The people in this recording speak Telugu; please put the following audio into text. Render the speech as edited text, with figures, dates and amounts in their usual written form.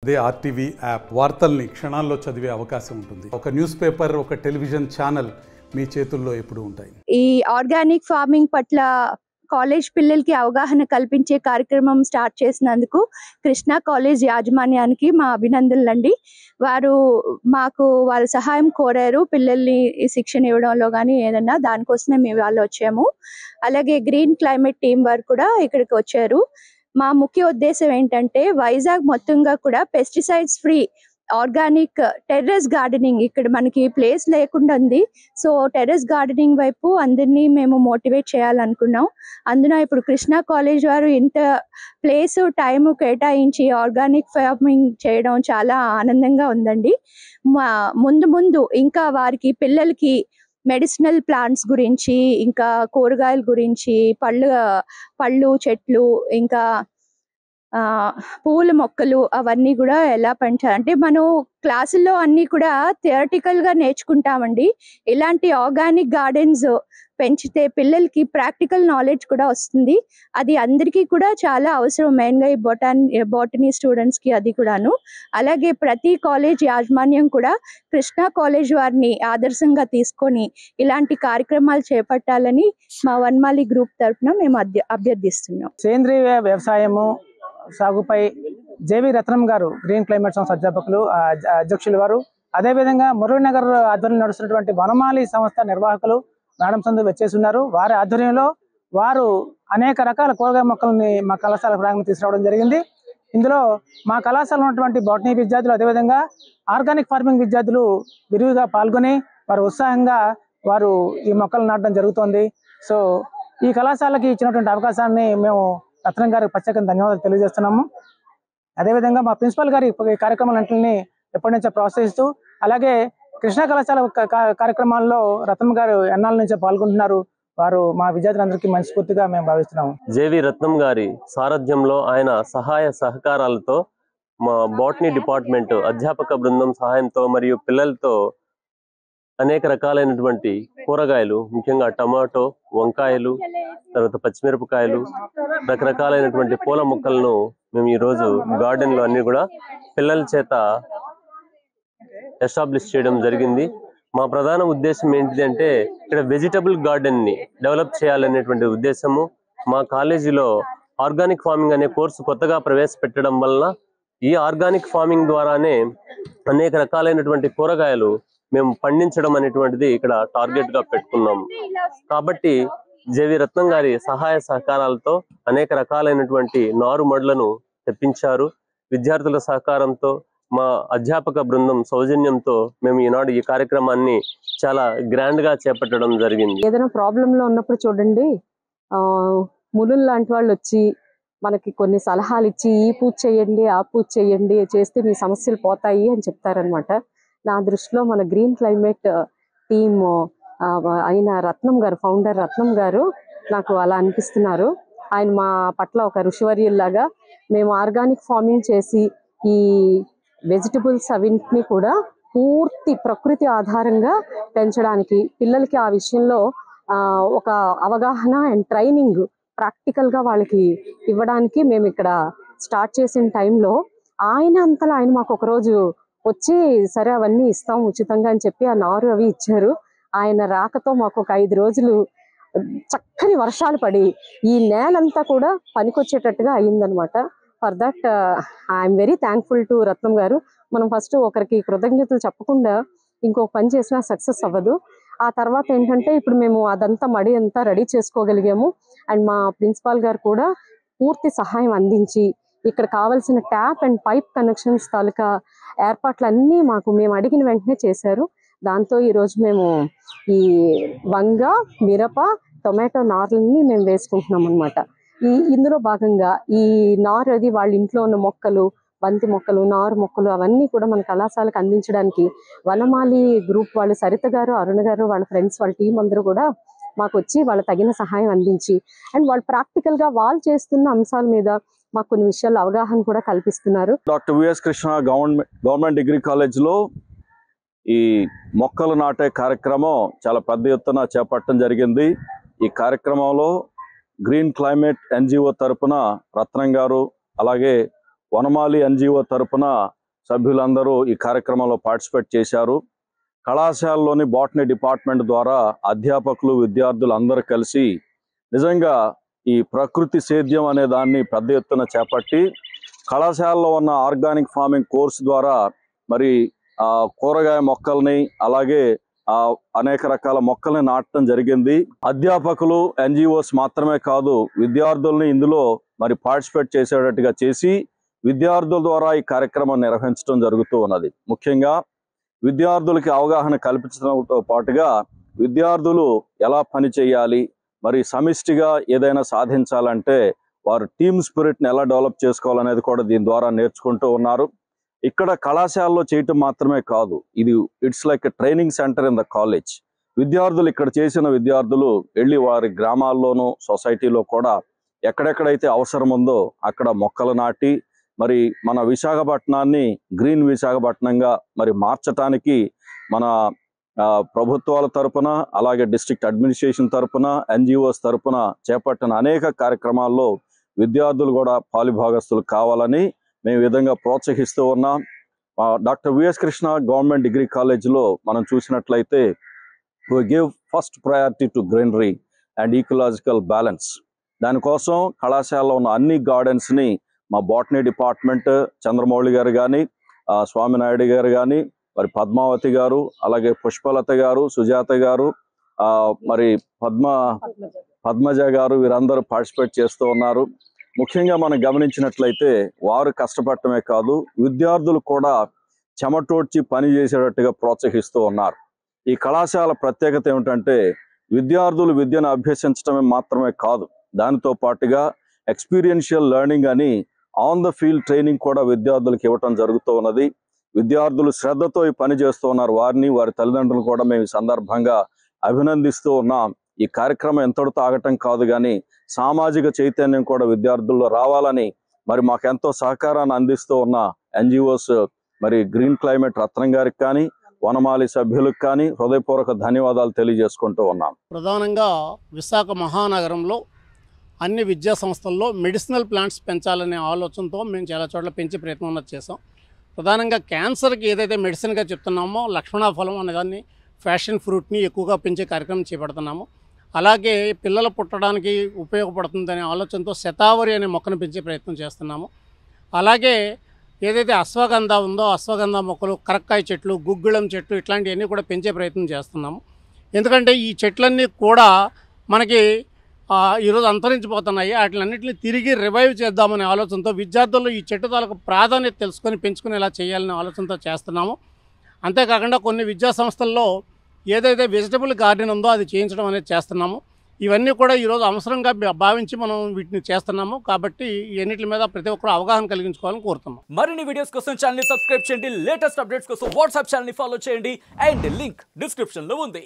అదే ఆర్టీవీ యాప్ వార్తల్ని క్షణాల్లో చదివే అవకాశం ఉంటుంది. ఒక న్యూస్ పేపర్, ఒక టెలివిజన్ ఛానల్ మీ చేతుల్లో ఎప్పుడూ ఉంటాయి. ఈ ఆర్గానిక్ ఫార్మింగ్ పట్ల కాలేజ్ పిల్లలకి అవగాహన కల్పించే కార్యక్రమం స్టార్ట్ చేసినందుకు కృష్ణా కాలేజ్ యాజమాన్యానికి మా అభినందనలండి. వారు మాకు వాళ్ళ సహాయం కోరారు, పిల్లల్ని శిక్షణ ఇవ్వడంలో కానీ ఏదన్నా, దానికోసమే మేము వాళ్ళు వచ్చాము. అలాగే గ్రీన్ క్లైమేట్ టీం వారు కూడా ఇక్కడికి వచ్చారు. మా ముఖ్య ఉద్దేశం ఏంటంటే వైజాగ్ మొత్తంగా కూడా pesticides free organic terrace gardening, ఇక్కడ మనకి ప్లేస్ లేకుండా ఉంది. సో టెర్రస్ గార్డెనింగ్ వైపు అందరినీ మేము మోటివేట్ చేయాలనుకున్నాం. అందున ఇప్పుడు కృష్ణా కాలేజ్ వారు ఇంత ప్లేస్ టైం కేటాయించి ఆర్గానిక్ ఫార్మింగ్ చేయడం చాలా ఆనందంగా ఉందండి. ముందు ఇంకా వారికి పిల్లలకి మెడిసినల్ ప్లాంట్స్ గురించి, ఇంకా కూరగాయల గురించి, పళ్ళు చెట్లు, ఇంకా పూల మొక్కలు అవన్నీ కూడా ఎలా పెంచాలి అంటే, మనం క్లాసుల్లో అన్నీ కూడా థియరిటికల్ గా నేర్చుకుంటామండి. ఇలాంటి ఆర్గానిక్ గార్డెన్స్ పెంచితే పిల్లలకి ప్రాక్టికల్ నాలెడ్జ్ కూడా వస్తుంది. అది అందరికీ కూడా చాలా అవసరం, మెయిన్గా ఈ బొటనీ స్టూడెంట్స్ కి అది కూడాను. అలాగే ప్రతి కాలేజ్ యాజమాన్యం కూడా కృష్ణా కాలేజ్ వారిని ఆదర్శంగా తీసుకొని ఇలాంటి కార్యక్రమాలు చేపట్టాలని మా వనమాలి గ్రూప్ తరఫున మేము అభ్యర్థిస్తున్నాం. సేంద్రీయ వ్యవసాయము సాగుపై జేవి రత్నం గారు, గ్రీన్ క్లైమేట్ సంస్థ అధ్యాపకులు, అధ్యక్షులు వారు, అదేవిధంగా మురళీనగర్ ఆధ్వర్యంలో నడుస్తున్నటువంటి వనమాలి సంస్థ నిర్వాహకులు మేడం సందు వచ్చేసి ఉన్నారు. వారి ఆధ్వర్యంలో వారు అనేక రకాల కూరగాయ మొక్కల్ని మా కళాశాల ప్రాంగణం తీసుకురావడం జరిగింది. ఇందులో మా కళాశాల ఉన్నటువంటి బొటనీ విద్యార్థులు, అదేవిధంగా ఆర్గానిక్ ఫార్మింగ్ విద్యార్థులు విరివిగా పాల్గొని వారు ఉత్సాహంగా వారు ఈ మొక్కలు నాటడం జరుగుతోంది. సో ఈ కళాశాలకి ఇచ్చినటువంటి అవకాశాన్ని మేము రత్నం గారికి ప్రత్యేకంగా ధన్యవాదాలు తెలియజేస్తున్నాము. అదేవిధంగా మా ప్రిన్సిపల్ గారి కార్యక్రమాలన్నింటినీ ఎప్పటి నుంచో ప్రోత్సహిస్తూ, అలాగే కృష్ణా కళాశాల కార్యక్రమాల్లో రత్నం గారు ఎన్నాళ్ళ నుంచో పాల్గొంటున్నారు. వారు మా విద్యార్థులందరికీ మనస్ఫూర్తిగా మేము భావిస్తున్నాము. జేవి రత్నం గారి సారథ్యంలో, ఆయన సహాయ సహకారాలతో మా బోటనీ డిపార్ట్మెంట్ అధ్యాపక బృందం సహాయంతో మరియు పిల్లలతో అనేక రకాలైనటువంటి కూరగాయలు, ముఖ్యంగా టమాటో, వంకాయలు, తర్వాత పచ్చిమిరపకాయలు, రకరకాలైనటువంటి పూల మొక్కలను మేము ఈరోజు గార్డెన్లో అన్ని కూడా పిల్లల చేత ఎస్టాబ్లిష్ చేయడం జరిగింది. మా ప్రధాన ఉద్దేశం ఏంటిదంటే, ఇక్కడ వెజిటబుల్ గార్డెన్ని డెవలప్ చేయాలనేటువంటి ఉద్దేశము. మా కాలేజీలో ఆర్గానిక్ ఫార్మింగ్ అనే కోర్సు కొత్తగా ప్రవేశపెట్టడం వలన ఈ ఆర్గానిక్ ఫార్మింగ్ ద్వారానే అనేక రకాలైనటువంటి కూరగాయలు మేము పండించడం అనేటువంటిది ఇక్కడ టార్గెట్ గా పెట్టుకున్నాము. కాబట్టి జేవి రత్నం గారి సహాయ సహకారాలతో అనేక రకాలైనటువంటి నారుమడులను తెప్పించారు. విద్యార్థుల సహకారంతో, మా అధ్యాపక బృందం సౌజన్యంతో మేము ఈనాడు ఈ కార్యక్రమాన్ని చాలా గ్రాండ్ గా చేపట్టడం జరిగింది. ఏదైనా ప్రాబ్లం లో ఉన్నప్పుడు చూడండి, మునులు లాంటి వాళ్ళు వచ్చి మనకి కొన్ని సలహాలు ఇచ్చి, ఈ పూజ చేయండి, ఆ పూజ చేయండి, చేస్తే మీ సమస్యలు పోతాయి అని చెప్తారనమాట. నా దృష్టిలో మన గ్రీన్ క్లైమేట్ టీమ్ అయిన రత్నం గారు, ఫౌండర్ రత్నం గారు నాకు అలా అనిపిస్తున్నారు. ఆయన మా పట్ల ఒక ఋషివర్యుల్లాగా, మేము ఆర్గానిక్ ఫార్మింగ్ చేసి ఈ వెజిటబుల్స్ అవింటిని కూడా పూర్తి ప్రకృతి ఆధారంగా పెంచడానికి, పిల్లలకి ఆ విషయంలో ఒక అవగాహన అండ్ ట్రైనింగ్ ప్రాక్టికల్ గా వాళ్ళకి ఇవ్వడానికి మేము ఇక్కడ స్టార్ట్ చేసిన టైంలో ఆయన అంతలా ఆయన మాకు ఒకరోజు వచ్చి, సరే అవన్నీ ఇస్తాం ఉచితంగా అని చెప్పి ఆ నారు అవి ఇచ్చారు. ఆయన రాకతో మాకు ఒక 5 రోజులు చక్కని వర్షాలు పడి ఈ నేలంతా కూడా పనికొచ్చేటట్టుగా అయ్యిందనమాట. For that I'm very thankful to Ratnam garu. మనం ఫస్ట్ ఒకరికి కృతజ్ఞతలు చెప్పకుండా ఇంకొక పని చేసినా సక్సెస్ అవ్వదు. ఆ తర్వాత ఏంటంటే, ఇప్పుడు మేము అదంతా మడి అంతా రెడీ చేసుకోగలిగాము. అండ్ మా ప్రిన్సిపాల్ గారు కూడా పూర్తి సహాయం అందించి ఇక్కడ కావాల్సిన ట్యాప్ అండ్ పైప్ కనెక్షన్స్ తాలూకా ఏర్పాట్లన్నీ మేము అడిగిన వెంటనే చేశారు. దాంతో ఈరోజు మేము ఈ వంగ, మిరప, టొమాటో నార్లన్నీ మేము వేసుకుంటున్నాం అనమాట. ఇందులో భాగంగా ఈ నారు అది వాళ్ళ ఇంట్లో ఉన్న మొక్కలు, బంతి మొక్కలు, నారు మొక్కలు అవన్నీ కూడా మన కళాశాలకు అందించడానికి వనమాలి గ్రూప్ వాళ్ళు, సరిత గారు, అరుణ గారు, వాళ్ళ ఫ్రెండ్స్, వాళ్ళ టీం అందరూ కూడా మాకు వచ్చి వాళ్ళ తగిన సహాయం అందించి, అండ్ వాళ్ళు ప్రాక్టికల్ గా వాళ్ళు చేస్తున్న అంశాల మీద మాకు కొన్ని విషయాలు అవగాహన కూడా కల్పిస్తున్నారు. Doctor VS Krishna government degree కాలేజ్లో ఈ మొక్కలు నాటే కార్యక్రమం చాలా పెద్ద ఎత్తున చేపట్టడం జరిగింది. ఈ కార్యక్రమంలో గ్రీన్ క్లైమేట్ ఎన్జిఓ తరపున రత్నం గారు, అలాగే వనమాలి ఎన్జిఓ తరపున సభ్యులందరూ ఈ కార్యక్రమంలో పార్టిసిపేట్ చేశారు. కళాశాలలోని బాటనీ డిపార్ట్మెంట్ ద్వారా అధ్యాపకులు విద్యార్థులు అందరూ కలిసి నిజంగా ఈ ప్రకృతి సేద్యం అనే దాన్ని పెద్ద ఎత్తున చేపట్టి కళాశాలలో ఉన్న ఆర్గానిక్ ఫార్మింగ్ కోర్సు ద్వారా మరి కూరగాయ మొక్కల్ని అలాగే అనేక రకాల మొక్కల్ని నాటడం జరిగింది. అధ్యాపకులు NGOs మాత్రమే కాదు, విద్యార్థుల్ని ఇందులో మరి పార్టిసిపేట్ చేసేటట్టుగా చేసి విద్యార్థుల ద్వారా ఈ కార్యక్రమం నిర్వహించడం జరుగుతూ ఉన్నది. ముఖ్యంగా విద్యార్థులకి అవగాహన కల్పించడంతో పాటుగా విద్యార్థులు ఎలా పని చేయాలి, మరి సమిష్టిగా ఏదైనా సాధించాలంటే వారు టీమ్ స్పిరిట్ని ఎలా డెవలప్ చేసుకోవాలనేది కూడా దీని ద్వారా నేర్చుకుంటూ ఉన్నారు. ఇక్కడ కళాశాలలో చేయటం మాత్రమే కాదు, ఇది it's like a training centre in the college. విద్యార్థులు ఇక్కడ చేసిన విద్యార్థులు వెళ్ళి వారి గ్రామాల్లోనూ సొసైటీలో కూడా ఎక్కడెక్కడైతే అవసరం ఉందో అక్కడ మొక్కలు నాటి మరి మన విశాఖపట్నాన్ని గ్రీన్ విశాఖపట్నంగా మరి మార్చటానికి మన ప్రభుత్వాల తరపున అలాగే డిస్ట్రిక్ట్ అడ్మినిస్ట్రేషన్ తరపున NGOs తరపున చేపట్టిన అనేక కార్యక్రమాల్లో విద్యార్థులు కూడా పాలుభాగస్తులు కావాలని మేము విధంగా ప్రోత్సహిస్తూ ఉన్నాం. Doctor VS Krishna government degree కాలేజ్లో మనం చూసినట్లయితే we give first priority to greenery and ecological balance. దానికోసం కళాశాలలో ఉన్న అన్ని గార్డెన్స్ని మా బాటనీ డిపార్ట్మెంట్ చంద్రమౌళి గారు కానీ స్వామినాయుడు గారు కానీ మరి పద్మావతి గారు అలాగే పుష్పలత గారు సుజాత గారు మరి పద్మజ గారు వీరందరూ పార్టిసిపేట్ చేస్తూ ఉన్నారు. ముఖ్యంగా మనం గమనించినట్లయితే వారు కష్టపడటమే కాదు, విద్యార్థులు కూడా చెమటోడ్చి పని చేసేటట్టుగా ప్రోత్సహిస్తూ ఉన్నారు. ఈ కళాశాల ప్రత్యేకత ఏమిటంటే విద్యార్థులు విద్యను అభ్యసించడమే మాత్రమే కాదు, దానితో పాటుగా ఎక్స్పీరియన్షియల్ లెర్నింగ్ అని ఆన్ ద ఫీల్డ్ ట్రైనింగ్ కూడా విద్యార్థులకు ఇవ్వటం జరుగుతూ ఉన్నది. విద్యార్థులు శ్రద్ధతో ఈ పని చేస్తూ ఉన్నారు. వారిని వారి తల్లిదండ్రులు కూడా మేము ఈ సందర్భంగా అభినందిస్తూ ఉన్నాం. ఈ కార్యక్రమం ఎంతటితో ఆగటం కాదు కానీ సామాజిక చైతన్యం కూడా విద్యార్థుల్లో రావాలని మరి మాకెంతో సహకారాన్ని అందిస్తూ ఉన్న NGOs మరి గ్రీన్ క్లైమేట్ రత్నం గారికి కానీ వనమాలి సభ్యులకు కానీ హృదయపూర్వక ధన్యవాదాలు తెలియజేసుకుంటూ ఉన్నాం. ప్రధానంగా విశాఖ మహానగరంలో అన్ని విద్యా సంస్థల్లో మెడిసినల్ ప్లాంట్స్ పెంచాలనే ఆలోచనతో మేము చాలా చోట్ల పెంచే ప్రయత్నం చేసాం. ప్రధానంగా క్యాన్సర్కి ఏదైతే మెడిసిన్గా చెప్తున్నామో లక్ష్మణఫలం అనేదాన్ని ఫ్యాషన్ ఫ్రూట్ని ఎక్కువగా పెంచే కార్యక్రమం చేపడుతున్నాము. అలాగే పిల్లలు పుట్టడానికి ఉపయోగపడుతుందనే ఆలోచనతో శతావరి అనే మొక్కను పెంచే ప్రయత్నం చేస్తున్నాము. అలాగే ఏదైతే అశ్వగంధ ఉందో అశ్వగంధ మొక్కలు, కరక్కాయ చెట్లు, గుగ్గిళం చెట్లు ఇట్లాంటివన్నీ కూడా పెంచే ప్రయత్నం చేస్తున్నాము. ఎందుకంటే ఈ చెట్లన్నీ కూడా మనకి ఈరోజు అంతరించిపోతున్నాయి. వాటిలన్నింటినీ తిరిగి రివైవ్ చేద్దామనే ఆలోచనతో విద్యార్థులు ఈ చెట్టు తాలూకు ప్రాధాన్యత తెలుసుకొని పెంచుకునేలా చేయాలనే ఆలోచనతో చేస్తున్నాము. అంతేకాకుండా కొన్ని విద్యా సంస్థల్లో ఏదైతే వెజిటబుల్ గార్డెన్ ఉందో అది చేయించడం అనేది చేస్తున్నాము. ఇవన్నీ కూడా ఈరోజు అవసరంగా భావించి మనం వీటిని చేస్తున్నాము. కాబట్టి ఇవన్నిటి మీద ప్రతి ఒక్కరు అవగాహన కలిగించుకోవాలని కోరుతున్నాం. మరిన్ని వీడియోస్ కోసం ఛానల్ సబ్స్క్రైబ్ చేయండి, లేటెస్ట్ అప్డేట్స్ కోసం వాట్సాప్ ఛానల్ ఫాలో చేయండి అండ్ లింక్ డిస్క్రిప్షన్ లో ఉంది.